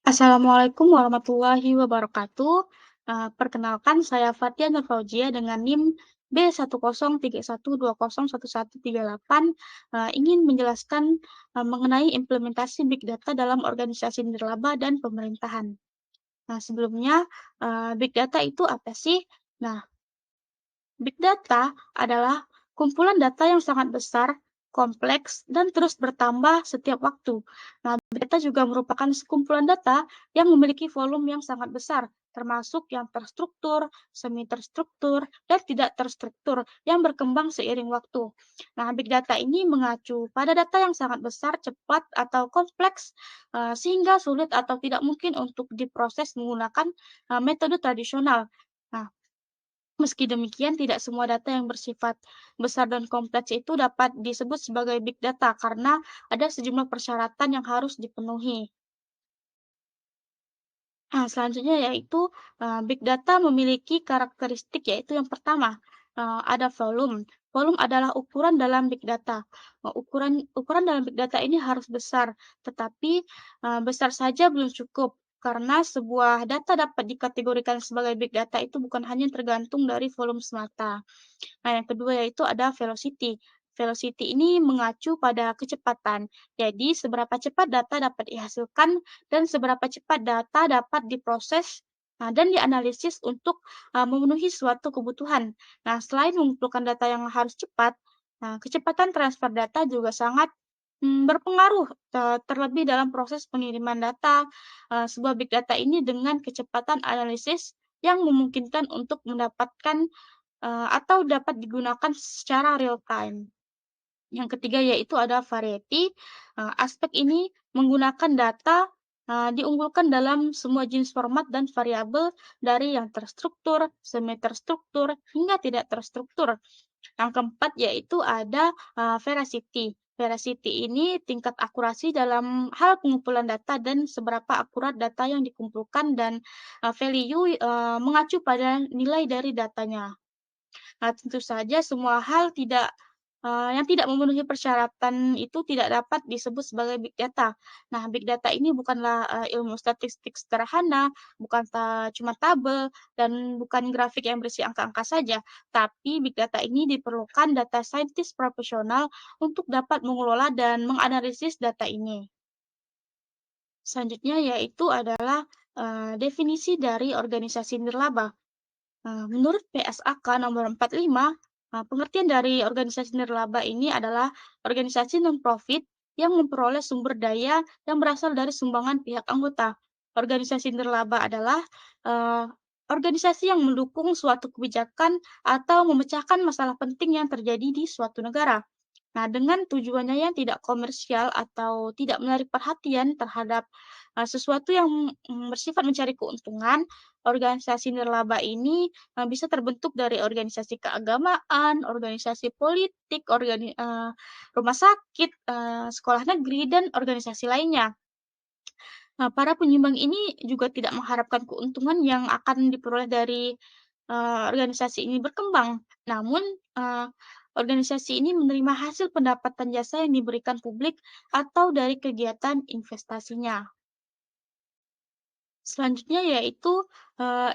Assalamualaikum warahmatullahi wabarakatuh. Perkenalkan saya Fathia Nurfauzia dengan NIM B1031211138, ingin menjelaskan, mengenai implementasi big data dalam organisasi nirlaba dan pemerintahan. Nah, sebelumnya, big data itu apa sih? Nah, Big data adalah kumpulan data yang sangat besar, kompleks, dan terus bertambah setiap waktu. Nah, big data juga merupakan sekumpulan data yang memiliki volume yang sangat besar, termasuk yang terstruktur, semi-terstruktur, dan tidak terstruktur yang berkembang seiring waktu. Nah, big data ini mengacu pada data yang sangat besar, cepat, atau kompleks, sehingga sulit atau tidak mungkin untuk diproses menggunakan metode tradisional. Nah, Meski demikian, tidak semua data yang bersifat besar dan kompleks itu dapat disebut sebagai big data karena ada sejumlah persyaratan yang harus dipenuhi. Nah, selanjutnya yaitu big data memiliki karakteristik yaitu yang pertama, ada volume. Volume adalah ukuran dalam big data. Ukuran ukuran dalam big data ini harus besar, tetapi besar saja belum cukup karena sebuah data dapat dikategorikan sebagai big data itu bukan hanya tergantung dari volume semata. Nah, yang kedua yaitu ada velocity. Velocity ini mengacu pada kecepatan. Jadi, seberapa cepat data dapat dihasilkan dan seberapa cepat data dapat diproses dan dianalisis untuk memenuhi suatu kebutuhan. Nah, selain mengumpulkan data yang harus cepat, kecepatan transfer data juga sangat berpengaruh, terlebih dalam proses pengiriman data. Sebuah big data ini dengan kecepatan analisis yang memungkinkan untuk mendapatkan atau dapat digunakan secara real time. Yang ketiga yaitu ada variety. Aspek ini menggunakan data diunggulkan dalam semua jenis format dan variabel dari yang terstruktur, semi terstruktur, hingga tidak terstruktur. Yang keempat yaitu ada veracity. Veracity ini tingkat akurasi dalam hal pengumpulan data dan seberapa akurat data yang dikumpulkan dan value mengacu pada nilai dari datanya. Nah, tentu saja semua hal yang tidak memenuhi persyaratan itu tidak dapat disebut sebagai big data. Nah, big data ini bukanlah, ilmu statistik sederhana, bukan cuma tabel, dan bukan grafik yang berisi angka-angka saja, tapi big data ini diperlukan data saintis profesional untuk dapat mengelola dan menganalisis data ini. Selanjutnya yaitu adalah, definisi dari organisasi nirlaba. Menurut PSAK nomor 45, pengertian dari organisasi nirlaba ini adalah organisasi non-profit yang memperoleh sumber daya yang berasal dari sumbangan pihak anggota. Organisasi nirlaba adalah eh, organisasi yang mendukung suatu kebijakan atau memecahkan masalah penting yang terjadi di suatu negara. Nah, dengan tujuannya yang tidak komersial atau tidak menarik perhatian terhadap sesuatu yang bersifat mencari keuntungan, organisasi nirlaba ini bisa terbentuk dari organisasi keagamaan, organisasi politik, rumah sakit, sekolah negeri, dan organisasi lainnya. Nah, para penyumbang ini juga tidak mengharapkan keuntungan yang akan diperoleh dari organisasi ini berkembang. Namun, eee, organisasi ini menerima hasil pendapatan jasa yang diberikan publik atau dari kegiatan investasinya. Selanjutnya yaitu,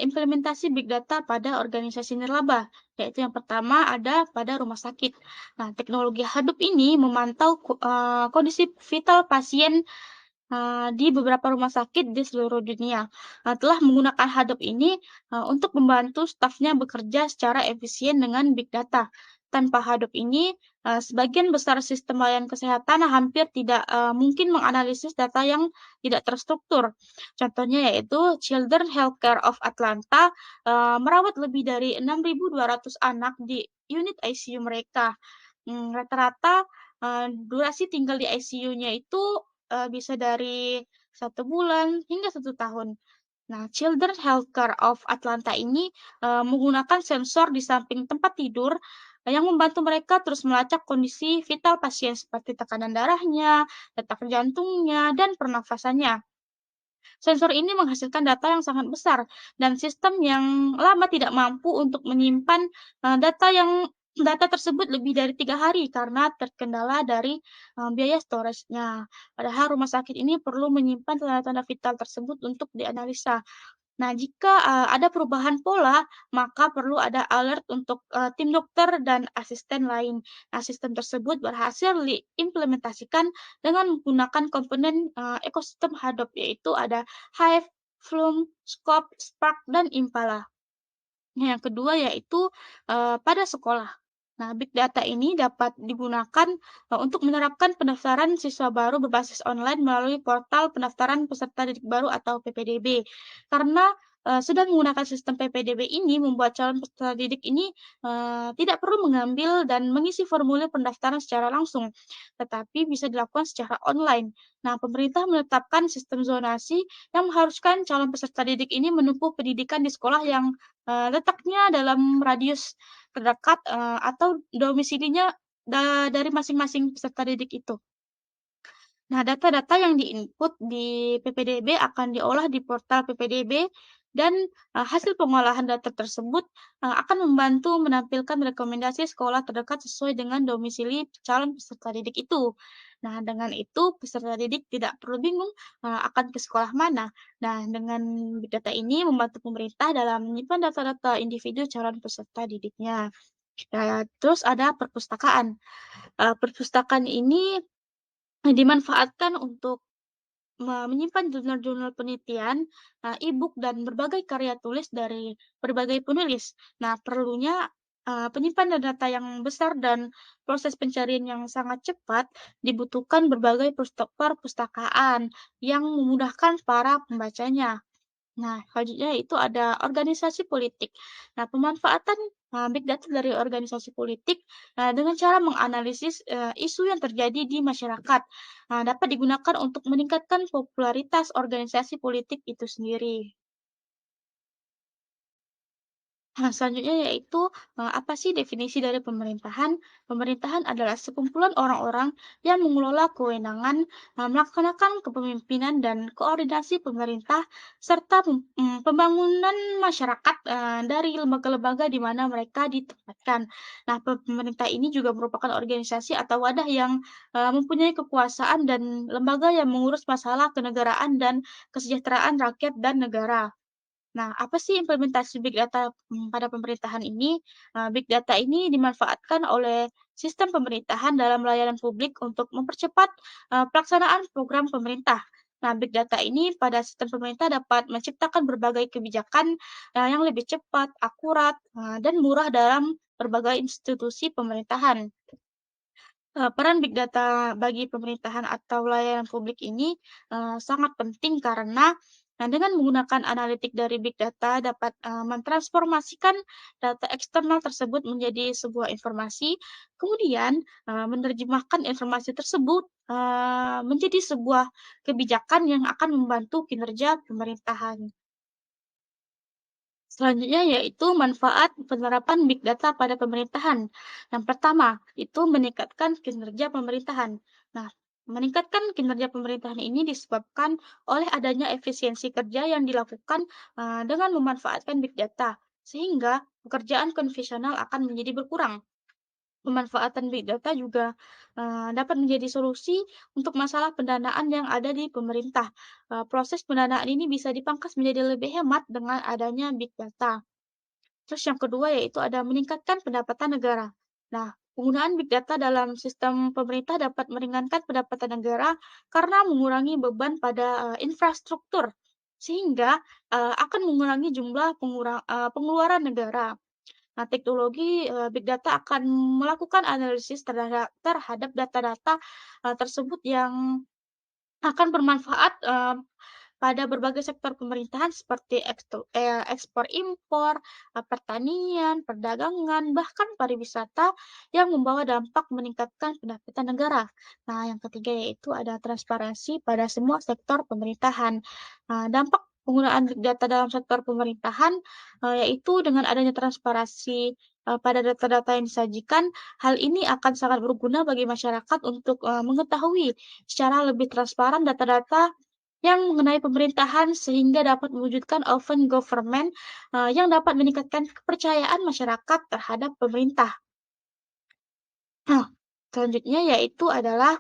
implementasi big data pada organisasi nirlaba, yaitu yang pertama ada pada rumah sakit. Nah, teknologi Hadoop ini memantau kondisi vital pasien di beberapa rumah sakit di seluruh dunia. Telah menggunakan Hadoop ini, untuk membantu stafnya bekerja secara efisien dengan big data. Tanpa Hadoop ini, sebagian besar sistem layanan kesehatan hampir tidak mungkin menganalisis data yang tidak terstruktur. Contohnya yaitu Children Healthcare of Atlanta, merawat lebih dari 6.200 anak di unit ICU mereka. Rata-rata, durasi tinggal di ICU-nya itu bisa dari 1 bulan hingga 1 tahun. Nah, Children Healthcare of Atlanta ini menggunakan sensor di samping tempat tidur yang membantu mereka terus melacak kondisi vital pasien seperti tekanan darahnya, detak jantungnya, dan pernafasannya. Sensor ini menghasilkan data yang sangat besar dan sistem yang lama tidak mampu untuk menyimpan data yang data tersebut lebih dari 3 hari karena terkendala dari, biaya storage-nya. Padahal rumah sakit ini perlu menyimpan tanda-tanda vital tersebut untuk dianalisa. Nah, jika, ada perubahan pola, maka perlu ada alert untuk, tim dokter dan asisten lain. Nah, sistem tersebut berhasil diimplementasikan dengan menggunakan komponen, ekosistem Hadoop, yaitu ada Hive, Flume, Scope, Spark, dan Impala. Nah, yang kedua yaitu, pada sekolah. Nah, big data ini dapat digunakan, untuk menerapkan pendaftaran siswa baru berbasis online melalui portal pendaftaran peserta didik baru atau PPDB. Karena, sudah menggunakan sistem PPDB ini membuat calon peserta didik ini, tidak perlu mengambil dan mengisi formulir pendaftaran secara langsung, tetapi bisa dilakukan secara online. Nah, pemerintah menetapkan sistem zonasi yang mengharuskan calon peserta didik ini menempuh pendidikan di sekolah yang letaknya dalam radius terdekat, atau domisilinya dari masing-masing peserta didik itu. Nah, data-data yang di-input di PPDB akan diolah di portal PPDB dan, hasil pengolahan data tersebut, akan membantu menampilkan rekomendasi sekolah terdekat sesuai dengan domisili calon peserta didik itu. Nah, dengan itu peserta didik tidak perlu bingung, akan ke sekolah mana. Nah, dengan big data ini membantu pemerintah dalam menyimpan data-data individu calon peserta didiknya. Terus ada perpustakaan. Perpustakaan ini dimanfaatkan untuk menyimpan jurnal-jurnal penelitian, e-book dan berbagai karya tulis dari berbagai penulis. Nah, perlunya, penyimpanan data yang besar dan proses pencarian yang sangat cepat dibutuhkan berbagai perpustakaan yang memudahkan para pembacanya. Nah, selanjutnya itu ada organisasi politik. Nah, pemanfaatan, big data dari organisasi politik, dengan cara menganalisis, isu yang terjadi di masyarakat, dapat digunakan untuk meningkatkan popularitas organisasi politik itu sendiri. Nah, selanjutnya yaitu, apa sih definisi dari pemerintahan? Pemerintahan adalah sekumpulan orang-orang yang mengelola kewenangan, melaksanakan kepemimpinan dan koordinasi pemerintah, serta pembangunan masyarakat, dari lembaga-lembaga di mana mereka ditempatkan. Nah, pemerintah ini juga merupakan organisasi atau wadah yang, mempunyai kekuasaan dan lembaga yang mengurus masalah kenegaraan dan kesejahteraan rakyat dan negara. Nah, apa sih implementasi big data, pada pemerintahan ini? Big data ini dimanfaatkan oleh sistem pemerintahan dalam layanan publik untuk mempercepat, pelaksanaan program pemerintah. Nah, big data ini pada sistem pemerintah dapat menciptakan berbagai kebijakan, yang lebih cepat, akurat, dan murah dalam berbagai institusi pemerintahan. Peran big data bagi pemerintahan atau layanan publik ini, sangat penting karena, dengan menggunakan analitik dari big data dapat, mentransformasikan data eksternal tersebut menjadi sebuah informasi, kemudian, menerjemahkan informasi tersebut, menjadi sebuah kebijakan yang akan membantu kinerja pemerintahan. Selanjutnya yaitu manfaat penerapan big data pada pemerintahan. Yang pertama, itu meningkatkan kinerja pemerintahan. Nah, meningkatkan kinerja pemerintahan ini disebabkan oleh adanya efisiensi kerja yang dilakukan dengan memanfaatkan big data, sehingga pekerjaan konvensional akan menjadi berkurang. Pemanfaatan big data juga, dapat menjadi solusi untuk masalah pendanaan yang ada di pemerintah. Proses pendanaan ini bisa dipangkas menjadi lebih hemat dengan adanya big data. Terus yang kedua yaitu ada meningkatkan pendapatan negara. Nah, penggunaan big data dalam sistem pemerintah dapat meringankan pendapatan negara karena mengurangi beban pada, infrastruktur, sehingga, akan mengurangi jumlah pengeluaran negara. Nah, teknologi, big data akan melakukan analisis terhadap data-data, tersebut yang akan bermanfaat, pada berbagai sektor pemerintahan seperti ekspor impor, pertanian, perdagangan, bahkan pariwisata yang membawa dampak meningkatkan pendapatan negara. Nah, yang ketiga yaitu ada transparansi pada semua sektor pemerintahan. Dampak penggunaan big data dalam sektor pemerintahan, yaitu dengan adanya transparansi, pada data-data yang disajikan, hal ini akan sangat berguna bagi masyarakat untuk, mengetahui secara lebih transparan data-data yang mengenai pemerintahan sehingga dapat mewujudkan open government, yang dapat meningkatkan kepercayaan masyarakat terhadap pemerintah. Nah, selanjutnya yaitu adalah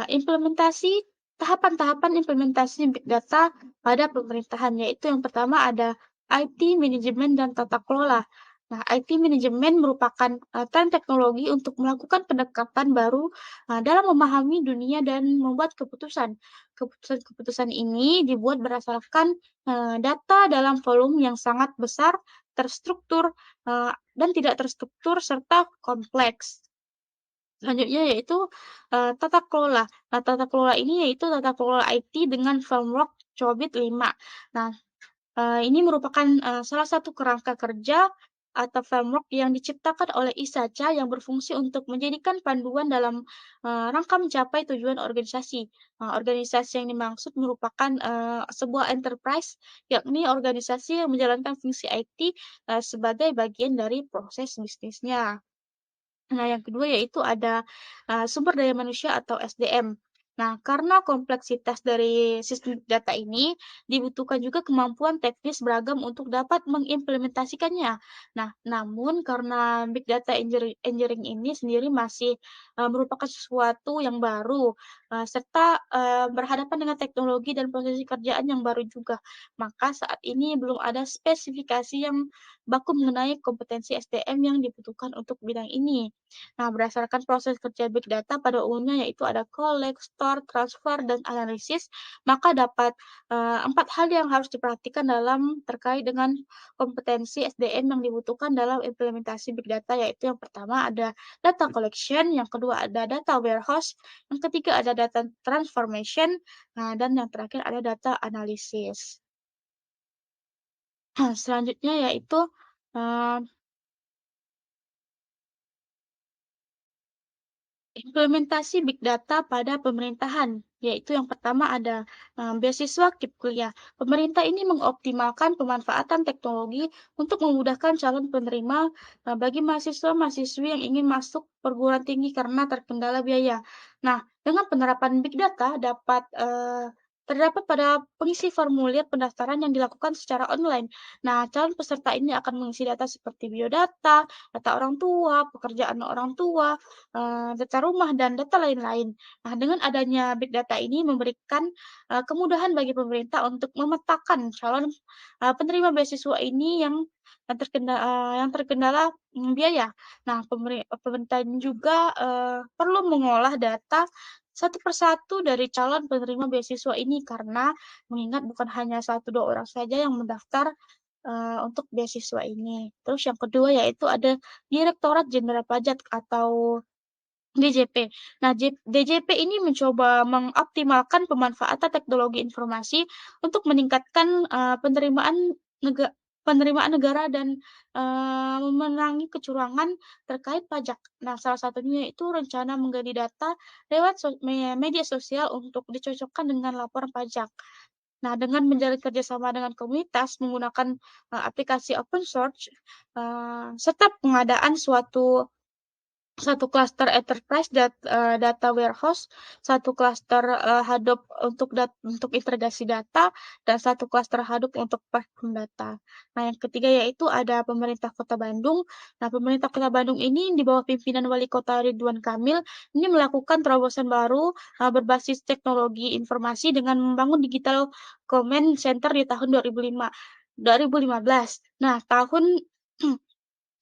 implementasi tahapan-tahapan implementasi big data pada pemerintahan, yaitu yang pertama ada IT manajemen dan tata kelola. Nah, IT manajemen merupakan tren teknologi untuk melakukan pendekatan baru dalam memahami dunia dan membuat keputusan. Keputusan-keputusan ini dibuat berdasarkan data dalam volume yang sangat besar, terstruktur, dan tidak terstruktur serta kompleks. Selanjutnya yaitu, tata kelola. Nah, tata kelola ini yaitu tata kelola IT dengan framework Cobit 5. Nah, ini merupakan, salah satu kerangka kerja atau framework yang diciptakan oleh ISACA yang berfungsi untuk menjadikan panduan dalam, rangka mencapai tujuan organisasi. Organisasi yang dimaksud merupakan, sebuah enterprise, yakni organisasi yang menjalankan fungsi IT, sebagai bagian dari proses bisnisnya. Nah, yang kedua yaitu ada, sumber daya manusia atau SDM. Nah, karena kompleksitas dari sistem data ini, dibutuhkan juga kemampuan teknis beragam untuk dapat mengimplementasikannya. Nah, namun karena big data engineering ini sendiri masih, merupakan sesuatu yang baru, serta, berhadapan dengan teknologi dan posisi kerjaan yang baru juga, maka saat ini belum ada spesifikasi yang baku mengenai kompetensi SDM yang dibutuhkan untuk bidang ini. Nah, berdasarkan proses kerja big data pada umumnya yaitu ada collect, store, transfer, dan analisis, maka dapat 4 hal yang harus diperhatikan dalam terkait dengan kompetensi SDM yang dibutuhkan dalam implementasi big data, yaitu yang pertama ada data collection, yang kedua ada data warehouse, yang ketiga ada data transformation, nah dan yang terakhir ada data analisis. Selanjutnya yaitu, eee implementasi big data pada pemerintahan, yaitu yang pertama ada beasiswa KIP Kuliah. Pemerintah ini mengoptimalkan pemanfaatan teknologi untuk memudahkan calon penerima bagi mahasiswa-mahasiswi yang ingin masuk perguruan tinggi karena terkendala biaya. Nah, dengan penerapan big data dapat terdapat pada pengisi formulir pendaftaran yang dilakukan secara online. Nah, calon peserta ini akan mengisi data seperti biodata, data orang tua, pekerjaan orang tua, data rumah dan data lain-lain. Nah, dengan adanya big data ini memberikan, kemudahan bagi pemerintah untuk memetakan calon, penerima beasiswa ini yang terkendala, biaya. Nah, pemerintah ini juga, perlu mengolah data satu persatu dari calon penerima beasiswa ini karena mengingat bukan hanya satu 2 orang saja yang mendaftar, untuk beasiswa ini. Terus yang kedua yaitu ada Direktorat Jenderal Pajak atau DJP. Nah, DJP ini mencoba mengoptimalkan pemanfaatan teknologi informasi untuk meningkatkan, penerimaan negara dan, memenangi kecurangan terkait pajak. Nah, salah satunya itu rencana menggali data lewat media sosial untuk dicocokkan dengan laporan pajak. Nah, dengan menjalin kerjasama dengan komunitas menggunakan, aplikasi open source, serta pengadaan satu klaster enterprise data warehouse, satu klaster, Hadoop untuk integrasi data, dan satu klaster Hadoop untuk platform data. Nah, yang ketiga yaitu ada pemerintah Kota Bandung. Nah, pemerintah Kota Bandung ini di bawah pimpinan Wali Kota Ridwan Kamil ini melakukan terobosan baru, berbasis teknologi informasi dengan membangun digital command center di tahun 2015. Nah,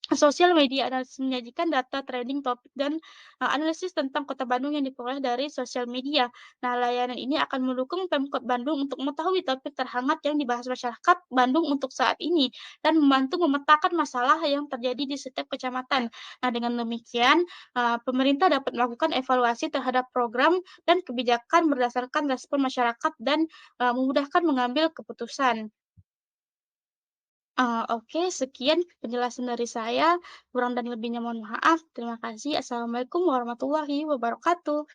sosial media analisis menyajikan data trending topik dan, analisis tentang Kota Bandung yang diperoleh dari sosial media. Nah, layanan ini akan mendukung Pemkot Bandung untuk mengetahui topik terhangat yang dibahas masyarakat Bandung untuk saat ini dan membantu memetakan masalah yang terjadi di setiap kecamatan. Nah, dengan demikian, pemerintah dapat melakukan evaluasi terhadap program dan kebijakan berdasarkan respon masyarakat dan, memudahkan mengambil keputusan. Oke, sekian penjelasan dari saya, kurang dan lebihnya mohon maaf. Terima kasih. Assalamualaikum warahmatullahi wabarakatuh.